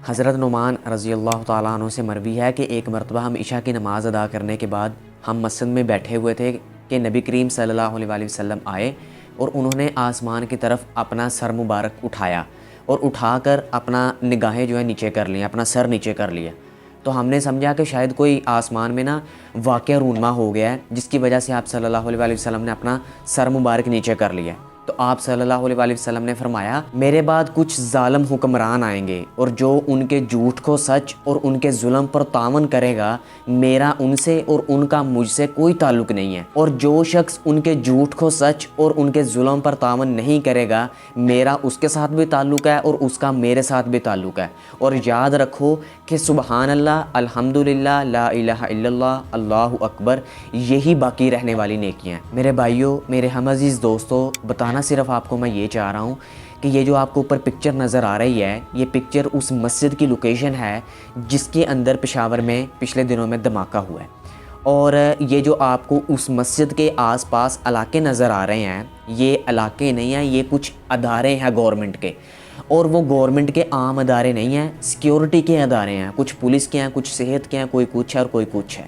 حضرت نعمان رضی اللہ تعالیٰ عنہ سے مروی ہے کہ ایک مرتبہ ہم عشاء کی نماز ادا کرنے کے بعد ہم مسجد میں بیٹھے ہوئے تھے کہ نبی کریم صلی اللہ علیہ وسلم آئے اور انہوں نے آسمان کی طرف اپنا سر مبارک اٹھایا اور اٹھا کر اپنا نگاہیں جو ہے نیچے کر لیں، اپنا سر نیچے کر لیا۔ تو ہم نے سمجھا کہ شاید کوئی آسمان میں واقعہ رونما ہو گیا ہے جس کی وجہ سے آپ صلی اللہ علیہ وسلم نے اپنا سر مبارک نیچے کر لیا۔ تو آپ صلی اللہ علیہ وسلم نے فرمایا، میرے بعد کچھ ظالم حکمران آئیں گے اور جو ان کے جھوٹ کو سچ اور ان کے ظلم پر تعاون کرے گا، میرا ان سے اور ان کا مجھ سے کوئی تعلق نہیں ہے، اور جو شخص ان کے جھوٹ کو سچ اور ان کے ظلم پر تعاون نہیں کرے گا، میرا اس کے ساتھ بھی تعلق ہے اور اس کا میرے ساتھ بھی تعلق ہے۔ اور یاد رکھو کہ سبحان اللہ، الحمدللہ، لا الہ الا اللہ، اللہ اکبر، یہی باقی رہنے والی نیکیاں ہیں۔ میرے بھائیوں، میرے ہم عزیز دوستو، بتانا صرف آپ کو میں یہ چاہ رہا ہوں کہ یہ جو آپ کو اوپر پکچر نظر آ رہی ہے، یہ پکچر اس مسجد کی لوکیشن ہے جس کے اندر پشاور میں پچھلے دنوں میں دھماکہ ہوا ہے۔ اور یہ جو آپ کو اس مسجد کے آس پاس علاقے نظر آ رہے ہیں، یہ علاقے نہیں ہیں، یہ کچھ ادارے ہیں گورنمنٹ کے، اور وہ گورنمنٹ کے عام ادارے نہیں ہیں، سیکیورٹی کے ادارے ہیں، کچھ پولیس کے ہیں، کچھ صحت کے ہیں، کوئی کچھ ہے اور کوئی کچھ ہے۔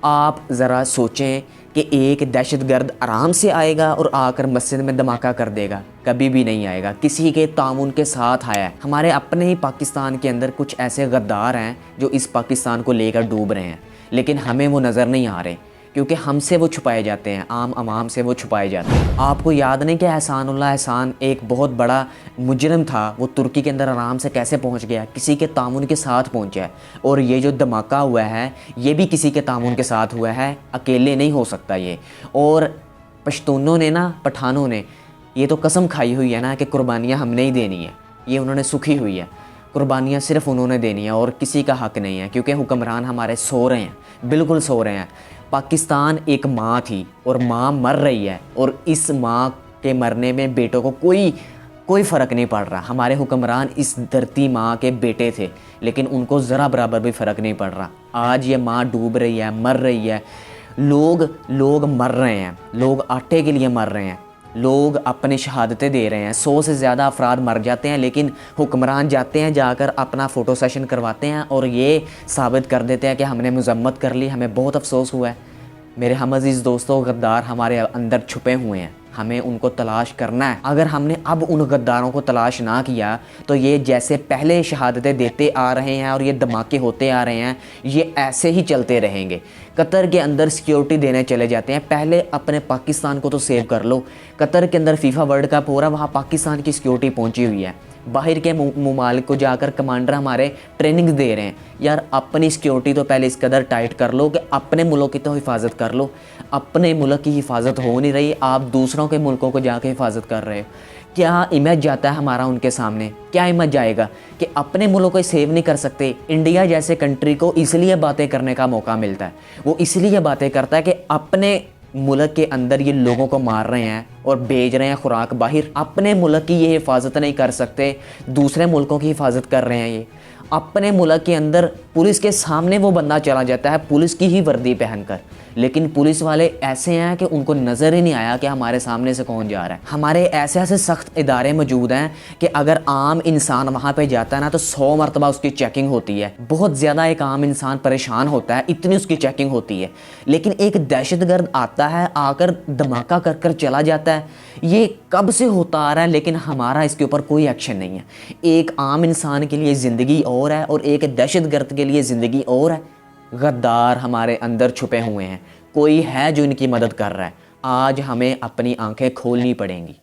آپ ذرا سوچیں کہ ایک دہشت گرد آرام سے آئے گا اور آ کر مسجد میں دھماکہ کر دے گا؟ کبھی بھی نہیں آئے گا، کسی کے تعاون کے ساتھ آیا ہے۔ ہمارے اپنے ہی پاکستان کے اندر کچھ ایسے غدار ہیں جو اس پاکستان کو لے کر ڈوب رہے ہیں، لیکن ہمیں وہ نظر نہیں آ رہے کیونکہ ہم سے وہ چھپائے جاتے ہیں، عام عوام سے وہ چھپائے جاتے ہیں۔ آپ کو یاد نہیں کہ احسان اللہ احسان ایک بہت بڑا مجرم تھا، وہ ترکی کے اندر آرام سے کیسے پہنچ گیا؟ کسی کے تعاون کے ساتھ پہنچا ہے۔ اور یہ جو دھماکہ ہوا ہے یہ بھی کسی کے تعاون کے ساتھ ہوا ہے، اکیلے نہیں ہو سکتا یہ۔ اور پشتونوں نے پٹھانوں نے یہ تو قسم کھائی ہوئی ہے کہ قربانیاں ہم نے ہی دینی ہے، یہ انہوں نے سکھی ہوئی ہے، قربانیاں صرف انہوں نے دینی ہیں اور کسی کا حق نہیں ہے، کیونکہ حکمران ہمارے سو رہے ہیں، بالکل سو رہے ہیں۔ پاکستان ایک ماں تھی اور ماں مر رہی ہے، اور اس ماں کے مرنے میں بیٹوں کو کوئی فرق نہیں پڑ رہا۔ ہمارے حکمران اس دھرتی ماں کے بیٹے تھے، لیکن ان کو ذرا برابر بھی فرق نہیں پڑ رہا۔ آج یہ ماں ڈوب رہی ہے، مر رہی ہے، لوگ مر رہے ہیں، لوگ آٹے کے لیے مر رہے ہیں، لوگ اپنی شہادتیں دے رہے ہیں، 100 سے زیادہ افراد مر جاتے ہیں، لیکن حکمران جاتے ہیں، جا کر اپنا فوٹو سیشن کرواتے ہیں اور یہ ثابت کر دیتے ہیں کہ ہم نے مذمت کر لی، ہمیں بہت افسوس ہوا ہے۔ میرے ہم عزیز دوستوں، غدار ہمارے اندر چھپے ہوئے ہیں، ہمیں ان کو تلاش کرنا ہے۔ اگر ہم نے اب ان غداروں کو تلاش نہ کیا تو یہ جیسے پہلے شہادتیں دیتے آ رہے ہیں اور یہ دھماکے ہوتے آ رہے ہیں، یہ ایسے ہی چلتے رہیں گے۔ قطر کے اندر سیکیورٹی دینے چلے جاتے ہیں، پہلے اپنے پاکستان کو تو سیو کر لو۔ قطر کے اندر فیفا ورلڈ کپ ہو رہا ہے، وہاں پاکستان کی سیکیورٹی پہنچی ہوئی ہے، باہر کے ممالک کو جا کر کمانڈر ہمارے ٹریننگ دے رہے ہیں۔ یار اپنی سیکیورٹی تو پہلے اس قدر ٹائٹ کر لو کہ اپنے ملک کی تو حفاظت کر لو۔ اپنے ملک کی حفاظت ہو نہیں رہی، آپ دوسروں کے ملکوں کو جا کے حفاظت کر رہے ہو۔ کیا امیج جاتا ہے ہمارا ان کے سامنے؟ کیا امیج جائے گا کہ اپنے ملک کو سیو نہیں کر سکتے؟ انڈیا جیسے کنٹری کو اس لیے باتیں کرنے کا موقع ملتا ہے، وہ اس لیے باتیں کرتا ہے کہ اپنے ملک کے اندر یہ لوگوں کو مار رہے ہیں اور بھیج رہے ہیں خوراک باہر، اپنے ملک کی یہ حفاظت نہیں کر سکتے، دوسرے ملکوں کی حفاظت کر رہے ہیں۔ یہ اپنے ملک کے اندر پولیس کے سامنے وہ بندہ چلا جاتا ہے پولیس کی ہی وردی پہن کر، لیکن پولیس والے ایسے ہیں کہ ان کو نظر ہی نہیں آیا کہ ہمارے سامنے سے کون جا رہا ہے۔ ہمارے ایسے سخت ادارے موجود ہیں کہ اگر عام انسان وہاں پہ جاتا ہے تو 100 مرتبہ اس کی چیکنگ ہوتی ہے، بہت زیادہ ایک عام انسان پریشان ہوتا ہے، اتنی اس کی چیکنگ ہوتی ہے۔ لیکن ایک دہشت گرد آتا ہے، آ کر دھماکہ کر کر چلا جاتا ہے۔ یہ کب سے ہوتا آ رہا ہے، لیکن ہمارا اس کے اوپر کوئی ایکشن نہیں ہے۔ ایک عام انسان کے لیے زندگی اور ہے اور ایک دہشت گرد کے لیے زندگی اور ہے۔ غدار ہمارے اندر چھپے ہوئے ہیں، کوئی ہے جو ان کی مدد کر رہا ہے۔ آج ہمیں اپنی آنکھیں کھولنی پڑیں گی۔